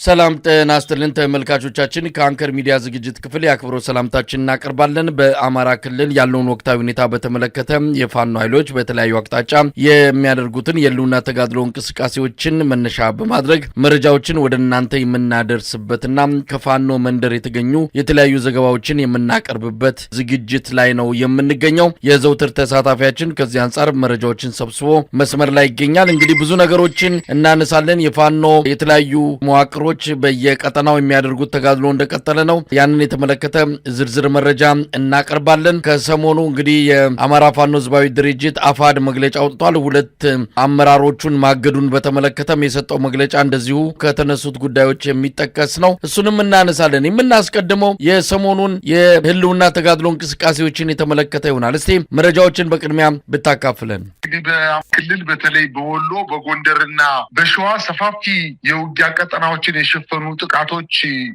ሰላም ጤና ይስጥልን ተመልካቾቻችን ከአንከር ሚዲያ ዝግጅት ክፍል ያክብሮ ሰላምታችንን እናቀርባለን። በአማራ ክልል ያለውን ወቅታዊ ሁኔታ በተመለከተ የፋኖ ኃይሎች በተለያዩ አቅጣጫ የሚያደርጉትን የህልውና ተጋድሎ እንቅስቃሴዎችን መነሻ በማድረግ መረጃዎችን ወደ እናንተ የምናደርስበትና ከፋኖ መንደር የተገኙ የተለያዩ ዘገባዎችን የምናቀርብበት ዝግጅት ላይ ነው የምንገኘው። የዘውትር ተሳታፊያችን ከዚህ አንፃር መረጃዎችን ሰብስቦ መስመር ላይ ይገኛል። እንግዲህ ብዙ ነገሮችን እናነሳለን። የፋኖ የተለያዩ መዋቅሮች በየቀጠናው የሚያደርጉት ተጋድሎ እንደቀጠለ ነው። ያንን የተመለከተ ዝርዝር መረጃ እናቀርባለን። ከሰሞኑ እንግዲህ የአማራ ፋኖ ህዝባዊ ድርጅት አፋድ መግለጫ አውጥቷል። ሁለት አመራሮቹን ማገዱን በተመለከተም የሰጠው መግለጫ እንደዚሁ ከተነሱት ጉዳዮች የሚጠቀስ ነው። እሱንም እናነሳለን። የምናስቀድመው የሰሞኑን የህልውና ተጋድሎ እንቅስቃሴዎችን የተመለከተ ይሆናል። እስቲ መረጃዎችን በቅድሚያ ብታካፍለን። እንግዲህ በክልል በተለይ በወሎ በጎንደርና በሸዋ ሰፋፊ የውጊያ ቀጠናዎችን የሸፈኑ ጥቃቶች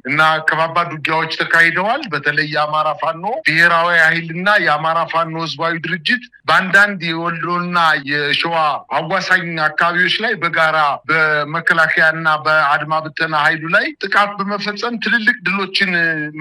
እና ከባባድ ውጊያዎች ተካሂደዋል። በተለይ የአማራ ፋኖ ብሔራዊ ኃይልና የአማራ ፋኖ ህዝባዊ ድርጅት በአንዳንድ የወሎና የሸዋ አዋሳኝ አካባቢዎች ላይ በጋራ በመከላከያና በአድማ ብተና ኃይሉ ላይ ጥቃት በመፈጸም ትልልቅ ድሎችን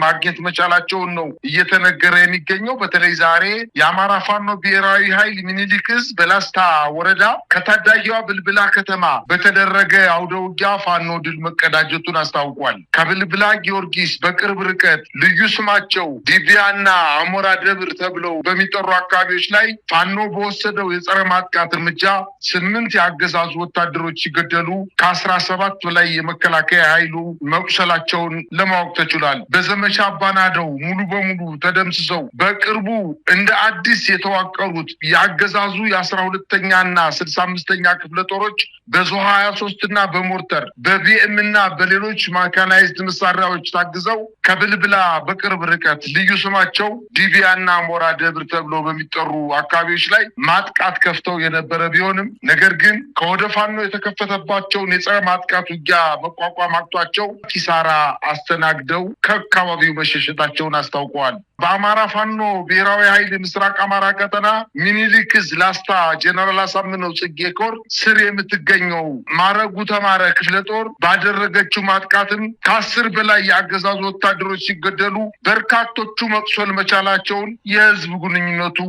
ማግኘት መቻላቸውን ነው እየተነገረ የሚገኘው። በተለይ ዛሬ የአማራ ፋኖ ብሔራዊ ኃይል ሚኒሊክ ዕዝ በላስታ ወረዳ ከታዳጊዋ ብልብላ ከተማ በተደረገ አውደ ውጊያ ፋኖ ድል መቀዳጀቱን አስታውቋል። ከብልብላ ጊዮርጊስ በቅርብ ርቀት ልዩ ስማቸው ዲቪያና አሞራ ደብር ተብለው በሚጠሩ አካባቢዎች ላይ ፋኖ በወሰደው የጸረ ማጥቃት እርምጃ 8 የአገዛዙ ወታደሮች ሲገደሉ ከ17 በላይ የመከላከያ ኃይሉ መቁሰላቸውን ለማወቅ ተችሏል። በዘመቻ አባናደው ሙሉ በሙሉ ተደምስሰው በቅርቡ እንደ አዲስ የተዋቀሩት የአገዛዙ የ12ኛና 65ኛ ክፍለ ጦሮች በዙ 23 እና በሞርተር በቢኤም እና በሌሎች ማካናይዝድ መሳሪያዎች ታግዘው ከብልብላ በቅርብ ርቀት ልዩ ስማቸው ዲቪያና አሞራ ደብር ተብሎ በሚጠሩ አካባቢዎች ላይ ማጥቃት ከፍተው የነበረ ቢሆንም ነገር ግን ከወደ ፋኖ የተከፈተባቸውን የጸረ ማጥቃት ውጊያ መቋቋም አቅቷቸው ኪሳራ አስተናግደው ከአካባቢው መሸሸታቸውን አስታውቀዋል። በአማራ ፋኖ ብሔራዊ ኃይል ምስራቅ አማራ ቀጠና ሚኒሊክ ዕዝ ላስታ ጄኔራል አሳምነው ጽጌ ኮር ስር የምትገኘው ማረጉ ተማረ ክፍለ ጦር ባደረገችው ማጥቃትም ከ10 በላይ የአገዛዙ ወታደሮች ሲገደሉ በርካቶቹ መቁሰል መቻላቸውን የህዝብ ግንኙነቱ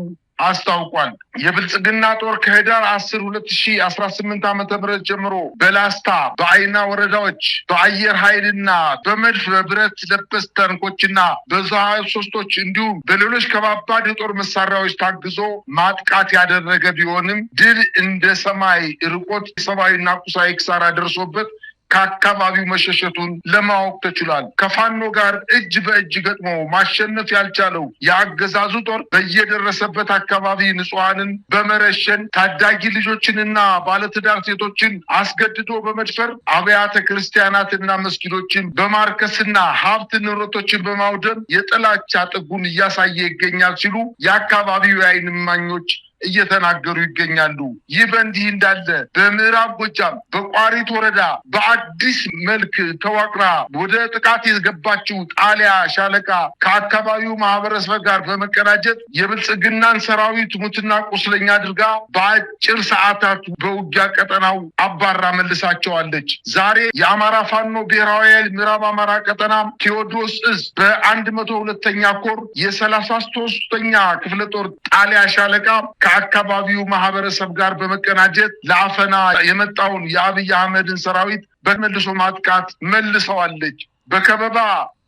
አስታውቋል። የብልጽግና ጦር ከህዳር 10 2018 ዓ.ም ጀምሮ በላስታ በአይና ወረዳዎች በአየር ኃይልና በመድፍ በብረት ለበስ ታንኮችና በዙ 23ቶች እንዲሁም በሌሎች ከባባድ የጦር መሳሪያዎች ታግዞ ማጥቃት ያደረገ ቢሆንም ድል እንደ ሰማይ ርቆት ሰብአዊና ቁሳዊ ኪሳራ ደርሶበት ከአካባቢው መሸሸቱን ለማወቅ ተችሏል። ከፋኖ ጋር እጅ በእጅ ገጥሞ ማሸነፍ ያልቻለው የአገዛዙ ጦር በየደረሰበት አካባቢ ንጹሐንን በመረሸን ታዳጊ ልጆችንና ባለትዳር ሴቶችን አስገድዶ በመድፈር አብያተ ክርስቲያናትና መስጊዶችን በማርከስና ሀብት ንብረቶችን በማውደም የጥላቻ ጥጉን እያሳየ ይገኛል ሲሉ የአካባቢው የዓይን እማኞች እየተናገሩ ይገኛሉ። ይህ በእንዲህ እንዳለ በምዕራብ ጎጃም በቋሪት ወረዳ በአዲስ መልክ ተዋቅራ ወደ ጥቃት የገባችው ጣሊያ ሻለቃ ከአካባቢው ማህበረሰብ ጋር በመቀናጀት የብልጽግናን ሰራዊት ሙትና ቁስለኛ አድርጋ በአጭር ሰዓታት በውጊያ ቀጠናው አባራ መልሳቸዋለች። ዛሬ የአማራ ፋኖ ብሔራዊ ኃይል ምዕራብ አማራ ቀጠና ቴዎድሮስ ዕዝ በ102ኛ ኮር የ33ኛ ክፍለ ጦር ጣሊያ ሻለቃ ከአካባቢው ማህበረሰብ ጋር በመቀናጀት ለአፈና የመጣውን የአብይ አህመድን ሰራዊት በመልሶ ማጥቃት መልሰዋለች። በከበባ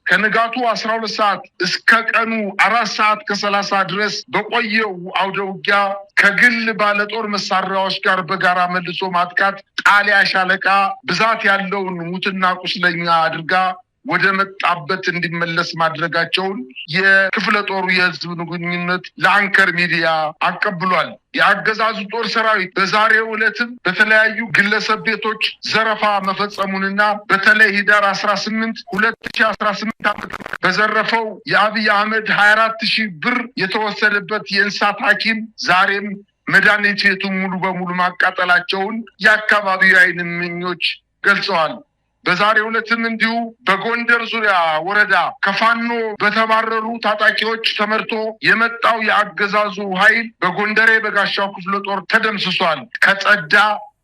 ከንጋቱ 12 ሰዓት እስከ ቀኑ 4 ሰዓት ከ30 ድረስ በቆየው አውደ ውጊያ ከግል ባለጦር መሳሪያዎች ጋር በጋራ መልሶ ማጥቃት ጣሊያ ሻለቃ ብዛት ያለውን ሙትና ቁስለኛ አድርጋ ወደ መጣበት እንዲመለስ ማድረጋቸውን የክፍለ ጦሩ የህዝብ ግንኙነት ለአንከር ሚዲያ አቀብሏል። የአገዛዙ ጦር ሰራዊት በዛሬው ዕለትም በተለያዩ ግለሰብ ቤቶች ዘረፋ መፈጸሙንና በተለይ ህዳር 18 2018 ዓ.ም በዘረፈው የአብይ አህመድ 24,000 ብር የተወሰደበት የእንስሳት ሐኪም ዛሬም መድኃኒት ቤቱን ሙሉ በሙሉ ማቃጠላቸውን የአካባቢው የዓይን እማኞች ገልጸዋል። በዛሬው ዕለትም እንዲሁ በጎንደር ዙሪያ ወረዳ ከፋኖ በተባረሩ ታጣቂዎች ተመርቶ የመጣው የአገዛዙ ኃይል በጎንደሬ በጋሻው ክፍለ ጦር ተደምስሷል። ከጸዳ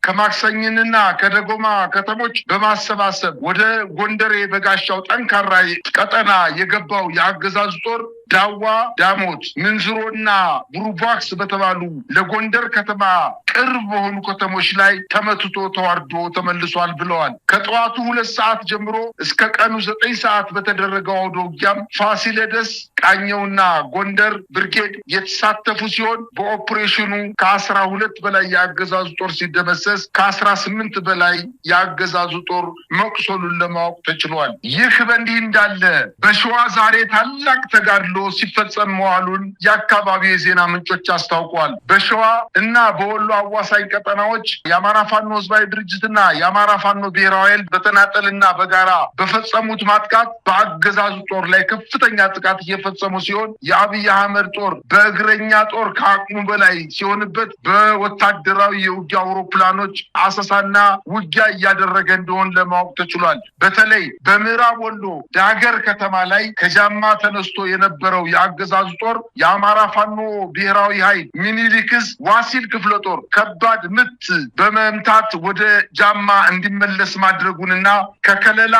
ከማክሰኝንና ከደጎማ ከተሞች በማሰባሰብ ወደ ጎንደሬ በጋሻው ጠንካራ ቀጠና የገባው የአገዛዙ ጦር ዳዋ፣ ዳሞት፣ ምንዝሮና ቡሩባክስ በተባሉ ለጎንደር ከተማ ቅርብ በሆኑ ከተሞች ላይ ተመትቶ ተዋርዶ ተመልሷል ብለዋል። ከጠዋቱ 2 ሰዓት ጀምሮ እስከ ቀኑ 9 ሰዓት በተደረገው አውደ ውጊያም ፋሲለደስ፣ ቃኘውና ጎንደር ብርጌድ የተሳተፉ ሲሆን በኦፕሬሽኑ ከ12 በላይ የአገዛዙ ጦር ሲደመሰስ ከ18 በላይ የአገዛዙ ጦር መቁሰሉን ለማወቅ ተችሏል። ይህ በእንዲህ እንዳለ በሸዋ ዛሬ ታላቅ ተጋድሎ ሲፈጸም መዋሉን የአካባቢው የዜና ምንጮች አስታውቋል። በሸዋ እና በወሎ አዋሳኝ ቀጠናዎች የአማራ ፋኖ ህዝባዊ ድርጅትና የአማራ ፋኖ ብሔራዊ ኃይል በተናጠልና በጋራ በፈጸሙት ማጥቃት በአገዛዙ ጦር ላይ ከፍተኛ ጥቃት እየፈጸሙ ሲሆን የአብይ አህመድ ጦር በእግረኛ ጦር ከአቅሙ በላይ ሲሆንበት በወታደራዊ የውጊያ አውሮፕላኖች አሰሳና ውጊያ እያደረገ እንደሆነ ለማወቅ ተችሏል። በተለይ በምዕራብ ወሎ ዳገር ከተማ ላይ ከጃማ ተነስቶ የነበረው የአገዛዙ ጦር የአማራ ፋኖ ብሔራዊ ኃይል ሚኒሊክስ ዋሲል ክፍለ ጦር ከባድ ምት በመምታት ወደ ጃማ እንዲመለስ ማድረጉንና ከከለላ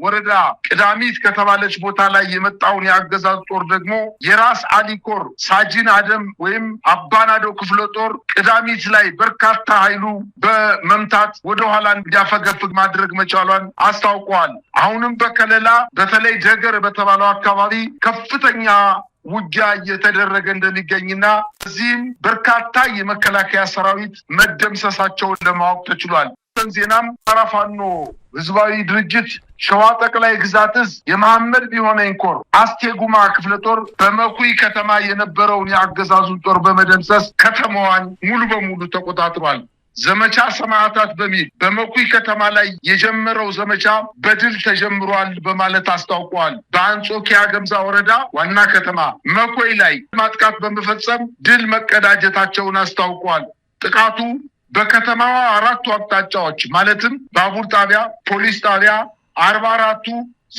ወረዳ ቅዳሚት ከተባለች ቦታ ላይ የመጣውን የአገዛዙ ጦር ደግሞ የራስ አሊኮር ሳጂን አደም ወይም አባናዶ ክፍለ ጦር ቅዳሚት ላይ በርካታ ኃይሉ በመምታት ወደኋላ እንዲያፈገፍግ ማድረግ መቻሏን አስታውቀዋል። አሁንም በከለላ በተለይ ደገር በተባለው አካባቢ ከፍተኛ ውጊያ እየተደረገ እንደሚገኝና እዚህም በርካታ የመከላከያ ሰራዊት መደምሰሳቸውን ለማወቅ ተችሏል። ዜናም አማራ ፋኖ ህዝባዊ ድርጅት ሸዋ ጠቅላይ ግዛት እዝ የመሐመድ ቢሆነኝ ኮር አስቴጉማ ክፍለ ጦር በመኩይ ከተማ የነበረውን የአገዛዙን ጦር በመደምሰስ ከተማዋን ሙሉ በሙሉ ተቆጣጥሯል። ዘመቻ ሰማዕታት በሚል በመኩይ ከተማ ላይ የጀመረው ዘመቻ በድል ተጀምሯል በማለት አስታውቀዋል። በአንጾኪያ ገምዛ ወረዳ ዋና ከተማ መኮይ ላይ ማጥቃት በመፈጸም ድል መቀዳጀታቸውን አስታውቀዋል። ጥቃቱ በከተማዋ 4 አቅጣጫዎች ማለትም ባቡር ጣቢያ፣ ፖሊስ ጣቢያ፣ 44ቱ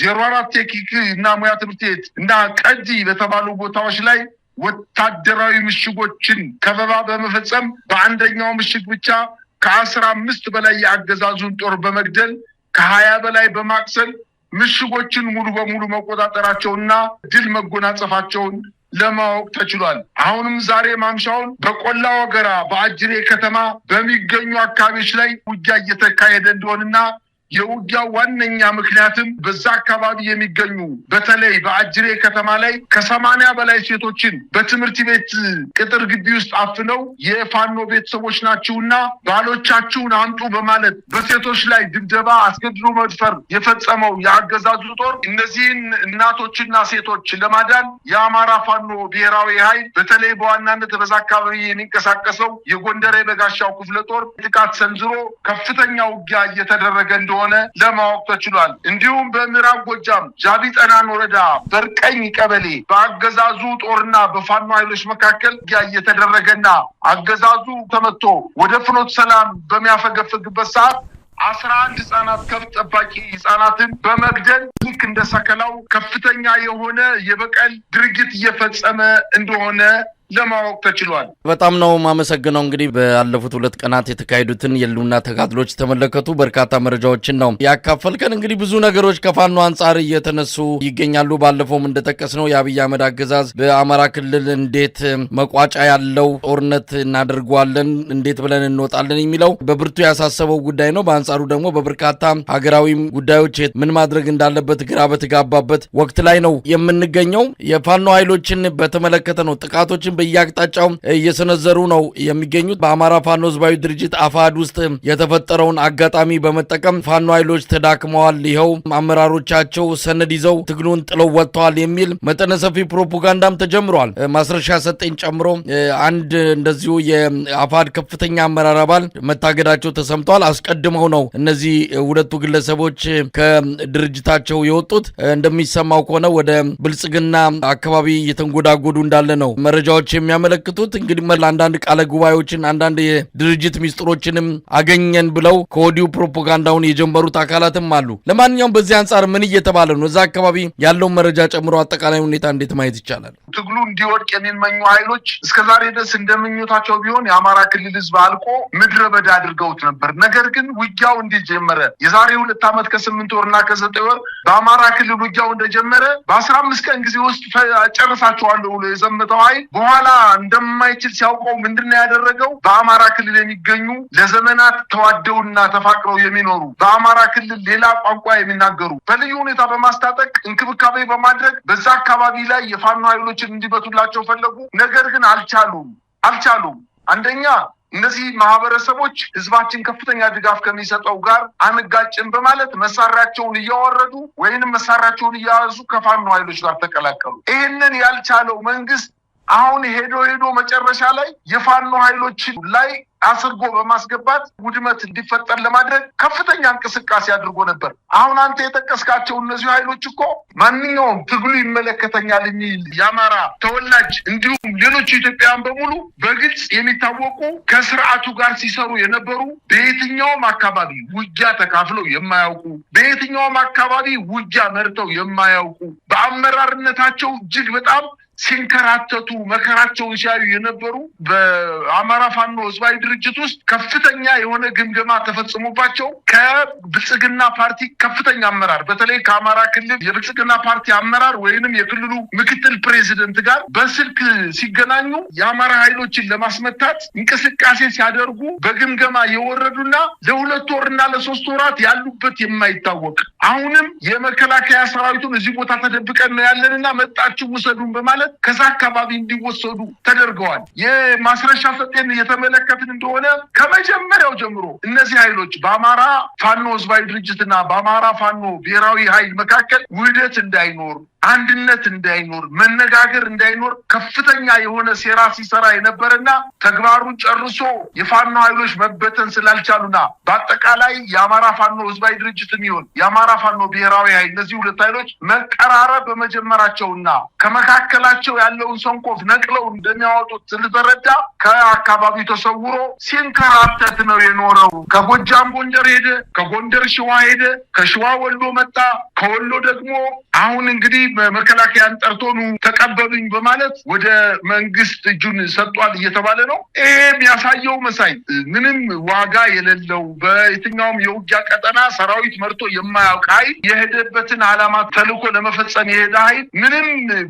04 ቴክኒክ እና ሙያ ትምህርት ቤት እና ቀዲ በተባሉ ቦታዎች ላይ ወታደራዊ ምሽጎችን ከበባ በመፈጸም በአንደኛው ምሽግ ብቻ ከ15 በላይ የአገዛዙን ጦር በመግደል ከ20 በላይ በማቅሰል ምሽጎችን ሙሉ በሙሉ መቆጣጠራቸውና ድል መጎናጸፋቸውን ለማወቅ ተችሏል። አሁንም ዛሬ ማምሻውን በቆላ ወገራ በአጅሬ ከተማ በሚገኙ አካባቢዎች ላይ ውጊያ እየተካሄደ እንደሆነና የውጊያው ዋነኛ ምክንያትም በዛ አካባቢ የሚገኙ በተለይ በአጅሬ ከተማ ላይ ከ80 በላይ ሴቶችን በትምህርት ቤት ቅጥር ግቢ ውስጥ አፍነው የፋኖ ቤተሰቦች ናችሁና ባሎቻችሁን አምጡ በማለት በሴቶች ላይ ድብደባ፣ አስገድዶ መድፈር የፈጸመው የአገዛዙ ጦር እነዚህን እናቶችና ሴቶች ለማዳን የአማራ ፋኖ ብሔራዊ ኃይል በተለይ በዋናነት በዛ አካባቢ የሚንቀሳቀሰው የጎንደሬ በጋሻው ክፍለ ጦር ጥቃት ሰንዝሮ ከፍተኛ ውጊያ እየተደረገ እንደሆነ ለማወቅ ተችሏል። እንዲሁም በምዕራብ ጎጃም ጃቢ ጠናን ወረዳ በርቀኝ ቀበሌ በአገዛዙ ጦርና በፋኖ ኃይሎች መካከል እየተደረገና አገዛዙ ተመቶ ወደ ፍኖተ ሰላም በሚያፈገፍግበት ሰዓት 11 ህጻናት ከብት ጠባቂ ህጻናትን በመግደል ልክ እንደ ሰከላው ከፍተኛ የሆነ የበቀል ድርጊት እየፈጸመ እንደሆነ ለማወቅ ተችሏል። በጣም ነው ማመሰግነው። እንግዲህ ባለፉት 2 ቀናት የተካሄዱትን የሉና ተጋድሎች ተመለከቱ በርካታ መረጃዎችን ነው ያካፈልከን። እንግዲህ ብዙ ነገሮች ከፋኖ አንጻር እየተነሱ ይገኛሉ። ባለፈውም እንደጠቀስነው የአብይ አህመድ አገዛዝ በአማራ ክልል እንዴት መቋጫ ያለው ጦርነት እናደርገዋለን፣ እንዴት ብለን እንወጣለን የሚለው በብርቱ ያሳሰበው ጉዳይ ነው። በአንጻሩ ደግሞ በበርካታ ሀገራዊ ጉዳዮች ምን ማድረግ እንዳለበት ግራ በተጋባበት ወቅት ላይ ነው የምንገኘው። የፋኖ ኃይሎችን በተመለከተ ነው ጥቃቶችን በየአቅጣጫው እየሰነዘሩ ነው የሚገኙት። በአማራ ፋኖ ህዝባዊ ድርጅት አፋድ ውስጥ የተፈጠረውን አጋጣሚ በመጠቀም ፋኖ ኃይሎች ተዳክመዋል፣ ይኸው አመራሮቻቸው ሰነድ ይዘው ትግሉን ጥለው ወጥተዋል የሚል መጠነ ሰፊ ፕሮፓጋንዳም ተጀምሯል። ማስረሻ ሰጠኝ ጨምሮ አንድ እንደዚሁ የአፋድ ከፍተኛ አመራር አባል መታገዳቸው ተሰምቷል። አስቀድመው ነው እነዚህ 2 ግለሰቦች ከድርጅታቸው የወጡት። እንደሚሰማው ከሆነ ወደ ብልጽግና አካባቢ እየተንጎዳጎዱ እንዳለ ነው መረጃዎች መረጃዎች የሚያመለክቱት። እንግዲህ አንዳንድ ቃለ ጉባኤዎችን አንዳንድ የድርጅት ሚስጥሮችንም አገኘን ብለው ከወዲሁ ፕሮፓጋንዳውን የጀመሩት አካላትም አሉ። ለማንኛውም በዚህ አንጻር ምን እየተባለ ነው? እዛ አካባቢ ያለው መረጃ ጨምሮ አጠቃላይ ሁኔታ እንዴት ማየት ይቻላል? ትግሉ እንዲወድቅ የሚመኙ ኃይሎች እስከዛሬ ድረስ እንደምኞታቸው ቢሆን የአማራ ክልል ህዝብ አልቆ ምድረ በዳ አድርገውት ነበር። ነገር ግን ውጊያው እንዲጀመረ የዛሬ 2 ዓመት ከ8 ወርና ከ9 ወር በአማራ ክልል ውጊያው እንደጀመረ በ15 ቀን ጊዜ ውስጥ ጨርሳቸዋለሁ ብሎ የዘመተው ኃይል በኋላ እንደማይችል ሲያውቀው ምንድነው ያደረገው? በአማራ ክልል የሚገኙ ለዘመናት ተዋደውና ተፋቅረው የሚኖሩ በአማራ ክልል ሌላ ቋንቋ የሚናገሩ በልዩ ሁኔታ በማስታጠቅ እንክብካቤ በማድረግ በዛ አካባቢ ላይ የፋኖ ኃይሎችን እንዲበቱላቸው ፈለጉ። ነገር ግን አልቻሉም። አንደኛ እነዚህ ማህበረሰቦች ህዝባችን ከፍተኛ ድጋፍ ከሚሰጠው ጋር አንጋጭን በማለት መሳሪያቸውን እያወረዱ ወይንም መሳሪያቸውን እያያዙ ከፋኖ ኃይሎች ጋር ተቀላቀሉ። ይህንን ያልቻለው መንግስት አሁን ሄዶ መጨረሻ ላይ የፋኖ ኃይሎች ላይ አስርጎ በማስገባት ውድመት እንዲፈጠር ለማድረግ ከፍተኛ እንቅስቃሴ አድርጎ ነበር። አሁን አንተ የጠቀስካቸው እነዚህ ኃይሎች እኮ ማንኛውም ትግሉ ይመለከተኛል የሚል የአማራ ተወላጅ እንዲሁም ሌሎች ኢትዮጵያውያን በሙሉ በግልጽ የሚታወቁ ከስርዓቱ ጋር ሲሰሩ የነበሩ በየትኛውም አካባቢ ውጊያ ተካፍለው የማያውቁ በየትኛውም አካባቢ ውጊያ መርተው የማያውቁ በአመራርነታቸው እጅግ በጣም ሲንከራተቱ መከራቸውን ሲያዩ የነበሩ በአማራ ፋኖ ህዝባዊ ድርጅት ውስጥ ከፍተኛ የሆነ ግምገማ ተፈጽሞባቸው ከብልጽግና ፓርቲ ከፍተኛ አመራር በተለይ ከአማራ ክልል የብልጽግና ፓርቲ አመራር ወይንም የክልሉ ምክትል ፕሬዚደንት ጋር በስልክ ሲገናኙ የአማራ ኃይሎችን ለማስመታት እንቅስቃሴ ሲያደርጉ በግምገማ የወረዱና ለ2 ወርና ለ3 ወራት ያሉበት የማይታወቅ አሁንም የመከላከያ ሰራዊቱን እዚህ ቦታ ተደብቀን ነው ያለንና መጣችሁ ውሰዱን በማለት ከዛ አካባቢ እንዲወሰዱ ተደርገዋል። የማስረሻ ሰጤን የተመለከትን እንደሆነ ከመጀመሪያው ጀምሮ እነዚህ ኃይሎች በአማራ ፋኖ ህዝባዊ ድርጅትና በአማራ ፋኖ ብሔራዊ ኃይል መካከል ውህደት እንዳይኖር አንድነት እንዳይኖር መነጋገር እንዳይኖር ከፍተኛ የሆነ ሴራ ሲሰራ የነበረና ተግባሩን ጨርሶ የፋኖ ኃይሎች መበተን ስላልቻሉና በአጠቃላይ የአማራ ፋኖ ህዝባዊ ድርጅትም ይሁን የአማራ ፋኖ ብሔራዊ ኃይል እነዚህ ሁለት ኃይሎች መቀራረብ በመጀመራቸውና ከመካከላቸው ያለውን ሰንኮፍ ነቅለው እንደሚያወጡት ስለተረዳ ከአካባቢው ተሰውሮ ሲንከራተት ነው የኖረው። ከጎጃም ጎንደር ሄደ፣ ከጎንደር ሸዋ ሄደ፣ ከሸዋ ወሎ መጣ፣ ከወሎ ደግሞ አሁን እንግዲህ መከላከያን ጠርቶኑ ተቀበሉኝ በማለት ወደ መንግስት እጁን ሰጥቷል እየተባለ ነው። ይሄ የሚያሳየው መሳይ ምንም ዋጋ የሌለው በየትኛውም የውጊያ ቀጠና ሰራዊት መርቶ የማያውቅ ኃይል የሄደበትን ዓላማ ተልዕኮ ለመፈጸም የሄደ ኃይል ምንም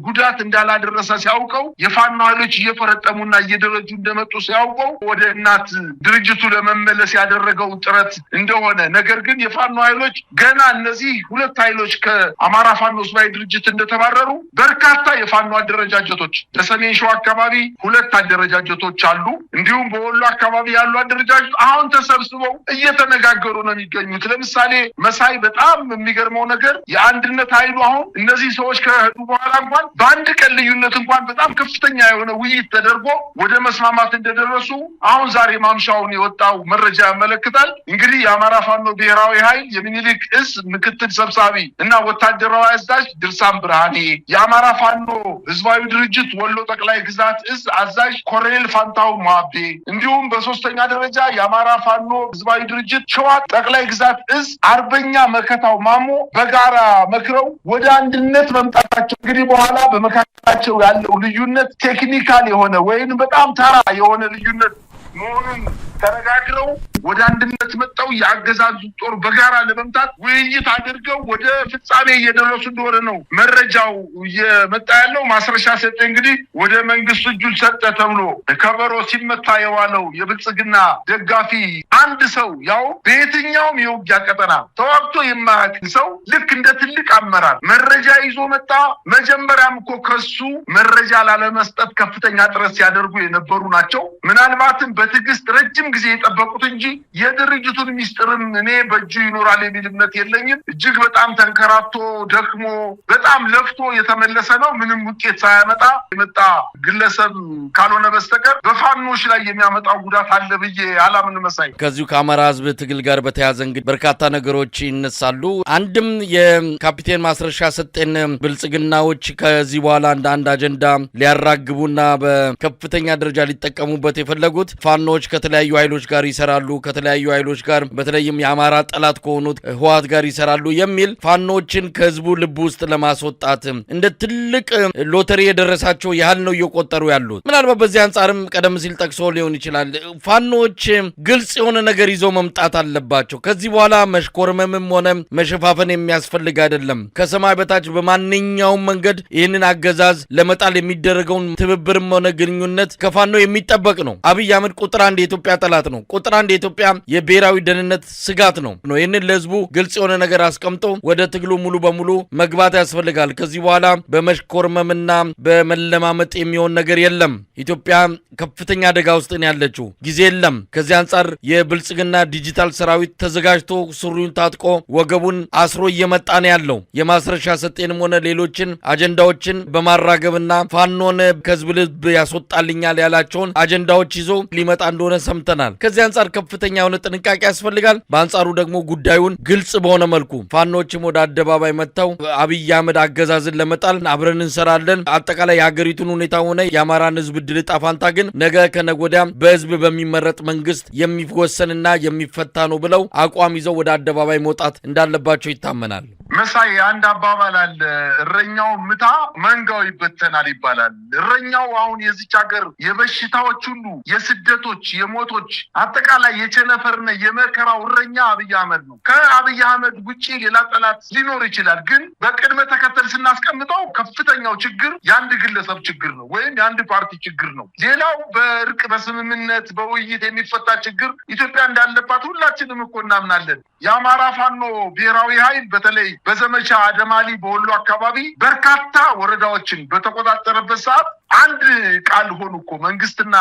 ጉዳት እንዳላደረሰ ሲያውቀው የፋኖ ኃይሎች እየፈረጠሙና እየደረጁ እንደመጡ ሲያውቀው ወደ እናት ድርጅቱ ለመመለስ ያደረገው ጥረት እንደሆነ ነገር ግን የፋኖ ኃይሎች ገና እነዚህ ሁለት ኃይሎች ከአማራ ፋኖ ህዝባዊ ድርጅት እንደተባረሩ በርካታ የፋኖ አደረጃጀቶች በሰሜን ሸዋ አካባቢ 2 አደረጃጀቶች አሉ። እንዲሁም በወሎ አካባቢ ያሉ አደረጃጀቶች አሁን ተሰብስበው እየተነጋገሩ ነው የሚገኙት። ለምሳሌ መሳይ በጣም የሚገርመው ነገር የአንድነት ኃይሉ አሁን እነዚህ ሰዎች ከሄዱ በኋላ እንኳን በአንድ ቀን ልዩነት እንኳን በጣም ከፍተኛ የሆነ ውይይት ተደርጎ ወደ መስማማት እንደደረሱ አሁን ዛሬ ማምሻውን የወጣው መረጃ ያመለክታል። እንግዲህ የአማራ ፋኖ ብሔራዊ ኃይል የሚኒሊክ እዝ ምክትል ሰብሳቢ እና ወታደራዊ አዛዥ ድርሳም ብርሃኔ፣ የአማራ ፋኖ ህዝባዊ ድርጅት ወሎ ጠቅላይ ግዛት እዝ አዛዥ ኮሎኔል ፋንታው ማቤ እንዲሁም በሶስተኛ ደረጃ የአማራ ፋኖ ህዝባዊ ድርጅት ሸዋ ጠቅላይ ግዛት እዝ አርበኛ መከታው ማሞ በጋራ መክረው ወደ አንድነት መምጣታቸው እንግዲህ በኋላ በመካከላቸው ያለው ልዩነት ቴክኒካል የሆነ ወይም በጣም ተራ የሆነ ልዩነት መሆኑን ተነጋግረው ወደ አንድነት መጣው ያገዛዙ ጦር በጋራ ለመምታት ውይይት አድርገው ወደ ፍጻሜ እየደረሱ እንደሆነ ነው መረጃው እየመጣ ያለው። ማስረሻ ሰጤ እንግዲህ ወደ መንግስት እጁን ሰጠ ተብሎ ከበሮ ሲመታ የዋለው የብልጽግና ደጋፊ አንድ ሰው ያው በየትኛውም የውጊያ ቀጠና ተዋግቶ የማያውቅ ሰው ልክ እንደ ትልቅ አመራር መረጃ ይዞ መጣ። መጀመሪያም እኮ ከሱ መረጃ ላለመስጠት ከፍተኛ ጥረት ሲያደርጉ የነበሩ ናቸው። ምናልባትም በትዕግስት ረጅም ጊዜ የጠበቁት እንጂ የድርጅቱን ሚስጥርም እኔ በእጁ ይኖራል የሚል እምነት የለኝም። እጅግ በጣም ተንከራቶ ደክሞ በጣም ለፍቶ የተመለሰ ነው። ምንም ውጤት ሳያመጣ የመጣ ግለሰብ ካልሆነ በስተቀር በፋኖች ላይ የሚያመጣው ጉዳት አለ ብዬ አላምን። መሳይ ከዚሁ ከአማራ ህዝብ ትግል ጋር በተያያዘ እንግዲህ በርካታ ነገሮች ይነሳሉ። አንድም የካፒቴን ማስረሻ ሰጤን ብልጽግናዎች ከዚህ በኋላ እንደ አንድ አጀንዳ ሊያራግቡና በከፍተኛ ደረጃ ሊጠቀሙበት የፈለጉት ፋኖች ከተለያዩ ኃይሎች ጋር ይሰራሉ፣ ከተለያዩ ኃይሎች ጋር በተለይም የአማራ ጠላት ከሆኑት ህወሓት ጋር ይሰራሉ የሚል ፋኖችን ከህዝቡ ልብ ውስጥ ለማስወጣት እንደ ትልቅ ሎተሪ የደረሳቸው ያህል ነው እየቆጠሩ ያሉት። ምናልባት በዚህ አንጻርም ቀደም ሲል ጠቅሶ ሊሆን ይችላል ፋኖች ግልጽ የሆነ ነገር ይዞ መምጣት አለባቸው። ከዚህ በኋላ መሽኮርመምም ሆነ መሸፋፈን የሚያስፈልግ አይደለም። ከሰማይ በታች በማንኛውም መንገድ ይህንን አገዛዝ ለመጣል የሚደረገውን ትብብርም ሆነ ግንኙነት ከፋኖ የሚጠበቅ ነው። አብይ አህመድ ቁጥር አንድ የኢትዮጵያ ጠላት ነው። ቁጥር አንድ የኢትዮጵያ የብሔራዊ ደህንነት ስጋት ነው። ይህንን ለህዝቡ ግልጽ የሆነ ነገር አስቀምጦ ወደ ትግሉ ሙሉ በሙሉ መግባት ያስፈልጋል። ከዚህ በኋላ በመሽኮርመምና በመለማመጥ የሚሆን ነገር የለም። ኢትዮጵያ ከፍተኛ አደጋ ውስጥ ነው ያለችው። ጊዜ የለም። ከዚህ አንጻር የብልጽግና ዲጂታል ሰራዊት ተዘጋጅቶ ሱሪውን ታጥቆ ወገቡን አስሮ እየመጣ ነው ያለው። የማስረሻ ሰጤንም ሆነ ሌሎችን አጀንዳዎችን በማራገብና ፋኖን ከህዝብ ልብ ያስወጣልኛል ያላቸውን አጀንዳዎች ይዞ ሊመጣ እንደሆነ ሰምተናል። ከዚህ አንጻር ከፍተኛ የሆነ ጥንቃቄ ያስፈልጋል። በአንጻሩ ደግሞ ጉዳዩን ግልጽ በሆነ መልኩ ፋኖችም ወደ አደባባይ መጥተው አብይ አህመድ አገዛዝን ለመጣል አብረን እንሰራለን፣ አጠቃላይ የሀገሪቱን ሁኔታ ሆነ የአማራን ህዝብ ድል ዕጣ ፈንታ ግን ነገ ከነገ ወዲያ በህዝብ በሚመረጥ መንግስት የሚወሰንና የሚፈታ ነው ብለው አቋም ይዘው ወደ አደባባይ መውጣት እንዳለባቸው ይታመናል። መሳይ አንድ አባባል አለ፣ እረኛው ምታ መንጋው ይበተናል ይባላል። እረኛው አሁን የዚች ሀገር የበሽታዎች ሁሉ የስደቶች የሞቶች አጠቃላይ የቸነፈርና የመከራው እረኛ አብይ አህመድ ነው። ከአብይ አህመድ ውጪ ሌላ ጠላት ሊኖር ይችላል፣ ግን በቅድመ ተከተል ስናስቀምጠው ከፍተኛው ችግር የአንድ ግለሰብ ችግር ነው ወይም የአንድ ፓርቲ ችግር ነው። ሌላው በእርቅ በስምምነት በውይይት የሚፈታ ችግር ኢትዮጵያ እንዳለባት ሁላችንም እኮ እናምናለን። የአማራ ፋኖ ብሔራዊ ኃይል በተለይ በዘመቻ አደማሊ በወሎ አካባቢ በርካታ ወረዳዎችን በተቆጣጠረበት ሰዓት አንድ ቃል ሆኑ እኮ መንግስትና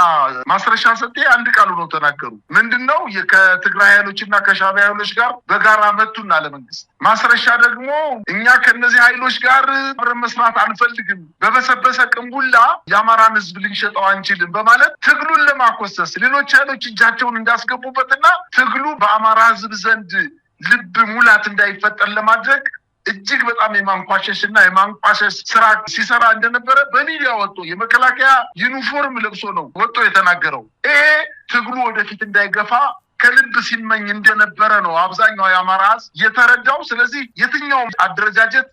ማስረሻ ሰጤ አንድ ቃል ሆነው ተናገሩ። ምንድነው? ከትግራይ ኃይሎችና ከሻዕቢያ ኃይሎች ጋር በጋራ መቱና ለመንግስት ማስረሻ ደግሞ እኛ ከነዚህ ኃይሎች ጋር አብረን መስራት አንፈልግም፣ በበሰበሰ ቅንቡላ የአማራን ህዝብ ልንሸጠው አንችልም በማለት ትግሉን ለማኮሰስ ሌሎች ኃይሎች እጃቸውን እንዳስገቡበትና ትግሉ በአማራ ህዝብ ዘንድ ልብ ሙላት እንዳይፈጠር ለማድረግ እጅግ በጣም የማንቋሸሽና የማንቋሸሽ ስራ ሲሰራ እንደነበረ በሚዲያ ወጥቶ የመከላከያ ዩኒፎርም ለብሶ ነው ወጥቶ የተናገረው። ይሄ ትግሉ ወደፊት እንዳይገፋ ከልብ ሲመኝ እንደነበረ ነው አብዛኛው የአማራ ህዝብ የተረዳው። ስለዚህ የትኛውም አደረጃጀት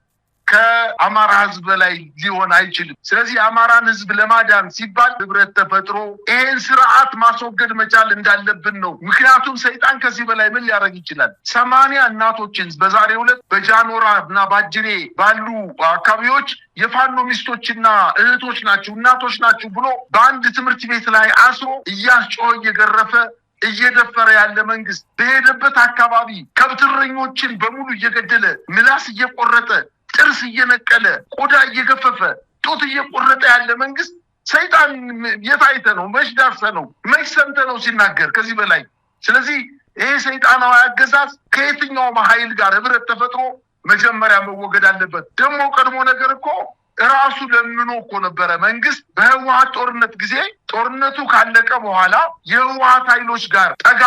ከአማራ ህዝብ በላይ ሊሆን አይችልም። ስለዚህ የአማራን ህዝብ ለማዳን ሲባል ህብረት ተፈጥሮ ይሄን ስርዓት ማስወገድ መቻል እንዳለብን ነው። ምክንያቱም ሰይጣን ከዚህ በላይ ምን ሊያደርግ ይችላል? 80 እናቶችን በዛሬው ዕለት በጃኖራ እና ባጅሬ ባሉ አካባቢዎች የፋኖ ሚስቶችና እህቶች ናቸው እናቶች ናቸው ብሎ በአንድ ትምህርት ቤት ላይ አስሮ እያስጮኸ እየገረፈ እየደፈረ ያለ መንግስት በሄደበት አካባቢ ከብትረኞችን በሙሉ እየገደለ ምላስ እየቆረጠ ጥርስ እየነቀለ ቆዳ እየገፈፈ ጡት እየቆረጠ ያለ መንግስት ሰይጣን የታይተ ነው? መች ዳርሰ ነው? መች ሰምተ ነው ሲናገር ከዚህ በላይ? ስለዚህ ይሄ ሰይጣናዊ አገዛዝ ከየትኛውም ኃይል ጋር ህብረት ተፈጥሮ መጀመሪያ መወገድ አለበት። ደግሞ ቀድሞ ነገር እኮ ራሱ ለምኖ እኮ ነበረ መንግስት በህወሓት ጦርነት ጊዜ ጦርነቱ ካለቀ በኋላ የህወሓት ኃይሎች ጋር ጠጋ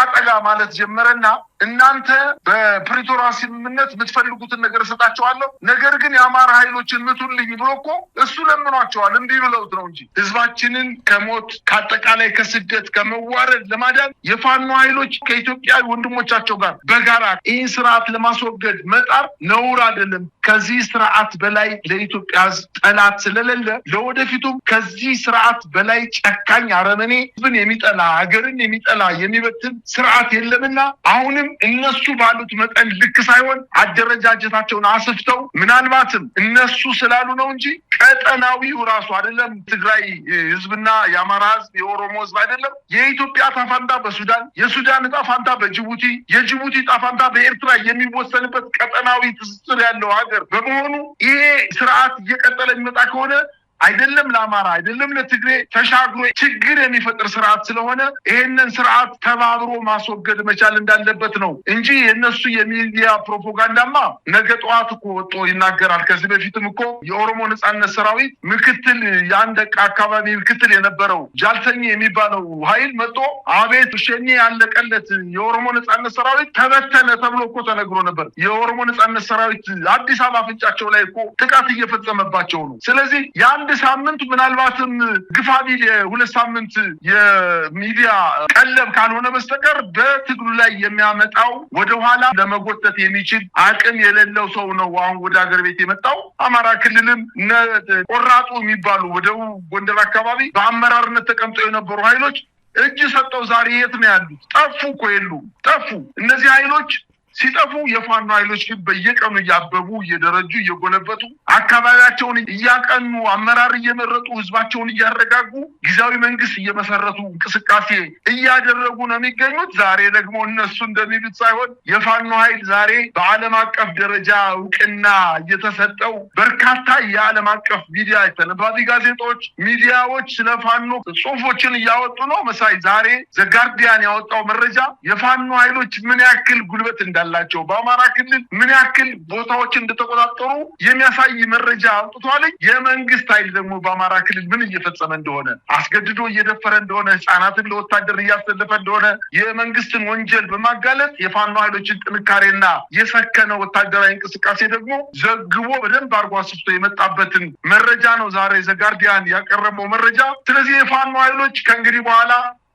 ማለት ጀመረና እናንተ በፕሪቶሪያ ስምምነት የምትፈልጉትን ነገር እሰጣቸዋለሁ፣ ነገር ግን የአማራ ኃይሎችን ምቱልኝ ብሎ እኮ እሱ ለምኗቸዋል። እንዲህ ብለውት ነው እንጂ ህዝባችንን ከሞት ከአጠቃላይ ከስደት ከመዋረድ ለማዳን የፋኖ ኃይሎች ከኢትዮጵያ ወንድሞቻቸው ጋር በጋራ ይህን ስርዓት ለማስወገድ መጣር ነውር አይደለም። ከዚህ ስርዓት በላይ ለኢትዮጵያ ህዝብ ጠላት ስለሌለ ለወደፊቱም ከዚህ ስርዓት በላይ ጨካኝ አረመኔ ህዝብን የሚጠላ ሀገርን የሚጠላ የሚበትን ስርዓት የለምና አሁንም እነሱ ባሉት መጠን ልክ ሳይሆን አደረጃጀታቸውን አስፍተው ምናልባትም እነሱ ስላሉ ነው እንጂ ቀጠናዊው ራሱ አይደለም ትግራይ ህዝብና የአማራ ህዝብ የኦሮሞ ህዝብ አይደለም የኢትዮጵያ ጣፋንታ በሱዳን የሱዳን ጣፋንታ በጅቡቲ የጅቡቲ ጣፋንታ በኤርትራ የሚወሰንበት ቀጠናዊ ትስስር ያለው ሀገር በመሆኑ ይሄ ስርዓት እየቀጠለ የሚመጣ ከሆነ አይደለም ለአማራ አይደለም ለትግሬ ተሻግሮ ችግር የሚፈጥር ስርዓት ስለሆነ ይሄንን ስርዓት ተባብሮ ማስወገድ መቻል እንዳለበት ነው እንጂ የነሱ የሚዲያ ፕሮፓጋንዳማ ነገ ጠዋት እኮ ወጥቶ ይናገራል። ከዚህ በፊትም እኮ የኦሮሞ ነጻነት ሰራዊት ምክትል የአንድ አካባቢ ምክትል የነበረው ጃልተኝ የሚባለው ኃይል መጥቶ አቤት ሸኔ ያለቀለት የኦሮሞ ነጻነት ሰራዊት ተበተነ ተብሎ እኮ ተነግሮ ነበር። የኦሮሞ ነጻነት ሰራዊት አዲስ አበባ አፍንጫቸው ላይ እኮ ጥቃት እየፈጸመባቸው ነው። ስለዚህ የአንድ ሳምንት ምናልባትም ግፋቢል የሁለት ሳምንት የሚዲያ ቀለብ ካልሆነ በስተቀር በትግሉ ላይ የሚያመጣው ወደኋላ ለመጎተት የሚችል አቅም የሌለው ሰው ነው አሁን ወደ ሀገር ቤት የመጣው። አማራ ክልልም ቆራጡ የሚባሉ ወደ ጎንደር አካባቢ በአመራርነት ተቀምጠው የነበሩ ኃይሎች እጅ ሰጠው ዛሬ የት ነው ያሉት? ጠፉ እኮ የሉም፣ ጠፉ። እነዚህ ኃይሎች ሲጠፉ የፋኖ ኃይሎች ግን በየቀኑ እያበቡ እየደረጁ እየጎለበቱ አካባቢያቸውን እያቀኑ አመራር እየመረጡ ህዝባቸውን እያረጋጉ ጊዜያዊ መንግስት እየመሰረቱ እንቅስቃሴ እያደረጉ ነው የሚገኙት። ዛሬ ደግሞ እነሱ እንደሚሉት ሳይሆን የፋኖ ኃይል ዛሬ በዓለም አቀፍ ደረጃ እውቅና እየተሰጠው በርካታ የዓለም አቀፍ ሚዲያ ተነባቢ ጋዜጦች፣ ሚዲያዎች ስለ ፋኖ ጽሁፎችን እያወጡ ነው። መሳይ ዛሬ ዘጋርዲያን ያወጣው መረጃ የፋኖ ኃይሎች ምን ያክል ጉልበት እንዳላቸው በአማራ ክልል ምን ያክል ቦታዎችን እንደተቆጣጠሩ የሚያሳይ መረጃ አውጥቷል። የመንግስት ኃይል ደግሞ በአማራ ክልል ምን እየፈጸመ እንደሆነ፣ አስገድዶ እየደፈረ እንደሆነ፣ ህጻናትን ለወታደር እያሰለፈ እንደሆነ የመንግስትን ወንጀል በማጋለጥ የፋኖ ኃይሎችን ጥንካሬና የሰከነ ወታደራዊ እንቅስቃሴ ደግሞ ዘግቦ በደንብ አድርጎ አስፍቶ የመጣበትን መረጃ ነው ዛሬ ዘጋርዲያን ያቀረበው መረጃ። ስለዚህ የፋኖ ኃይሎች ከእንግዲህ በኋላ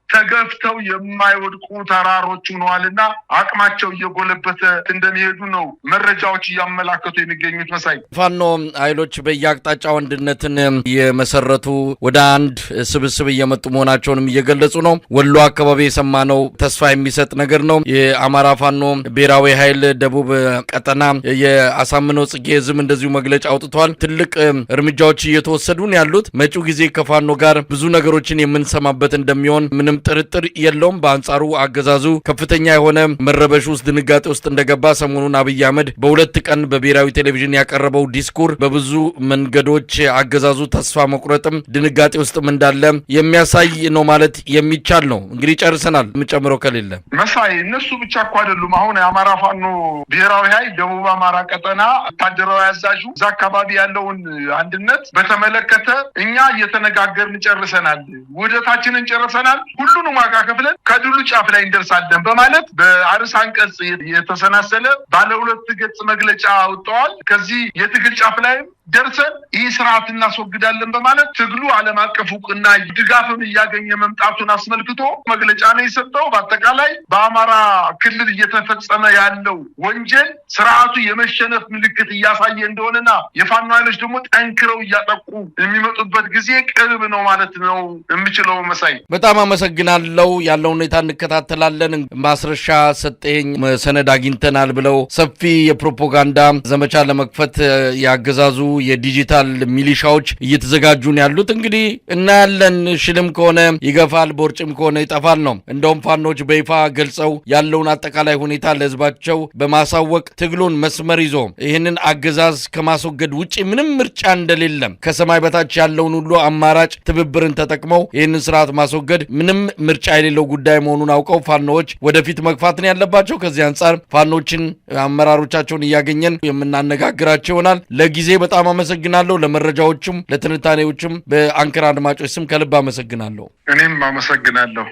ተገፍተው የማይወድቁ ተራሮች ሆነዋልና አቅማቸው እየጎለበተ እንደሚሄዱ ነው መረጃዎች እያመላከቱ የሚገኙት። መሳይ ፋኖ ኃይሎች በየአቅጣጫው አንድነትን የመሰረቱ ወደ አንድ ስብስብ እየመጡ መሆናቸውንም እየገለጹ ነው። ወሎ አካባቢ የሰማነው ተስፋ የሚሰጥ ነገር ነው። የአማራ ፋኖ ብሔራዊ ኃይል ደቡብ ቀጠና የአሳምነው ጽጌ ዝም እንደዚሁ መግለጫ አውጥቷል። ትልቅ እርምጃዎች እየተወሰዱ ያሉት መጪው ጊዜ ከፋኖ ጋር ብዙ ነገሮችን የምንሰማበት እንደሚሆን ምንም ጥርጥር የለውም። በአንጻሩ አገዛዙ ከፍተኛ የሆነ መረበሽ ውስጥ ድንጋጤ ውስጥ እንደገባ ሰሞኑን አብይ አህመድ በሁለት ቀን በብሔራዊ ቴሌቪዥን ያቀረበው ዲስኩር በብዙ መንገዶች አገዛዙ ተስፋ መቁረጥም ድንጋጤ ውስጥም እንዳለ የሚያሳይ ነው ማለት የሚቻል ነው። እንግዲህ ጨርሰናል። የምጨምረው ከሌለ መሳይ እነሱ ብቻ እኮ አይደሉም። አሁን የአማራ ፋኖ ብሔራዊ ኃይል ደቡብ አማራ ቀጠና ወታደራዊ አዛዡ እዛ አካባቢ ያለውን አንድነት በተመለከተ እኛ እየተነጋገርን ጨርሰናል፣ ውህደታችንን ጨርሰናል፣ ሁሉንም ዋጋ ከፍለን ከድሉ ጫፍ ላይ እንደርሳለን በማለት በአርዕስተ አንቀጽ የተሰናሰለ ባለ 2 ገጽ መግለጫ አውጥተዋል። ከዚህ የትግል ጫፍ ላይም ደርሰን ይህ ስርዓት እናስወግዳለን በማለት ትግሉ ዓለም አቀፍ እውቅና ድጋፍም እያገኘ መምጣቱን አስመልክቶ መግለጫ ነው የሰጠው። በአጠቃላይ በአማራ ክልል እየተፈጸመ ያለው ወንጀል ስርዓቱ የመሸነፍ ምልክት እያሳየ እንደሆነና የፋኖ ኃይሎች ደግሞ ጠንክረው እያጠቁ የሚመጡበት ጊዜ ቅርብ ነው ማለት ነው የምችለው። መሳይ በጣም አመሰግናለሁ። ያለው ሁኔታ እንከታተላለን። ማስረሻ ሰጠኝ ሰነድ አግኝተናል ብለው ሰፊ የፕሮፓጋንዳ ዘመቻ ለመክፈት ያገዛዙ የዲጂታል ሚሊሻዎች እየተዘጋጁ ነው ያሉት። እንግዲህ እናያለን። ሽልም ከሆነ ይገፋል፣ ቦርጭም ከሆነ ይጠፋል ነው። እንደውም ፋኖች በይፋ ገልጸው ያለውን አጠቃላይ ሁኔታ ለህዝባቸው በማሳወቅ ትግሉን መስመር ይዞ ይህንን አገዛዝ ከማስወገድ ውጪ ምንም ምርጫ እንደሌለም ከሰማይ በታች ያለውን ሁሉ አማራጭ ትብብርን ተጠቅመው ይህንን ስርዓት ማስወገድ ምንም ምርጫ የሌለው ጉዳይ መሆኑን አውቀው ፋኖዎች ወደፊት መግፋትን ያለባቸው። ከዚህ አንጻር ፋኖችን አመራሮቻቸውን እያገኘን የምናነጋግራቸው ይሆናል። ለጊዜ በጣም አመሰግናለሁ። ለመረጃዎችም ለትንታኔዎችም በአንከር አድማጮች ስም ከልብ አመሰግናለሁ። እኔም አመሰግናለሁ።